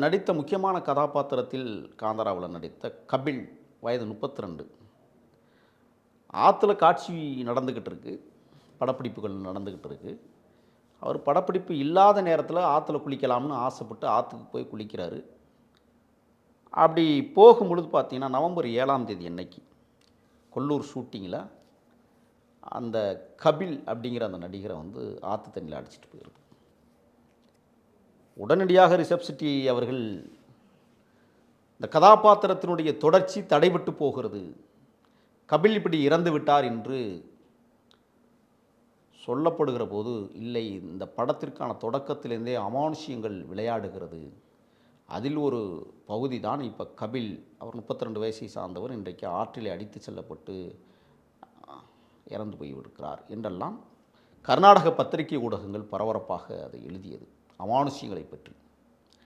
நடித்த முக்கியமான கதாபாத்திரத்தில் காந்தாராவில் நடித்த கபில் வயது 32. ஆற்றுல காட்சி நடந்துக்கிட்டு இருக்கு. படப்பிடிப்புகள் நடந்துக்கிட்டு இருக்கு. அவர் படப்பிடிப்பு இல்லாத நேரத்தில் ஆற்றுல குளிக்கலாம்னு ஆசைப்பட்டு ஆற்றுக்கு போய் குளிக்கிறாரு. அப்படி போகும்பொழுது பார்த்தீங்கன்னா நவம்பர் 7ஆம் தேதி அன்னைக்கு கொல்லூர் ஷூட்டிங்கில் அந்த கபில் அப்படிங்கிற அந்த நடிகரை ஆற்று தண்ணியில் அடிச்சிட்டு போயிருக்கு. உடனடியாக ரிஷப் ஷெட்டி அவர்கள் இந்த கதாபாத்திரத்தினுடைய தொடர்ச்சி தடைபட்டு போகிறது, கபில் இப்படி இறந்து விட்டார் என்று சொல்லப்படுகிற போது, இல்லை, இந்த படத்திற்கான தொடக்கத்திலிருந்தே அமானுஷ்யங்கள் விளையாடுகிறது, அதில் ஒரு பகுதி தான் இப்போ கபில். அவர் 32 வயசை சார்ந்தவர், இன்றைக்கு ஆற்றிலே அடித்து செல்லப்பட்டு இறந்து போய்விடுகிறார் என்றெல்லாம் கர்நாடக பத்திரிகை ஊடகங்கள் பரபரப்பாக அதை எழுதியது, அமானுஷ்யங்களை பற்றி.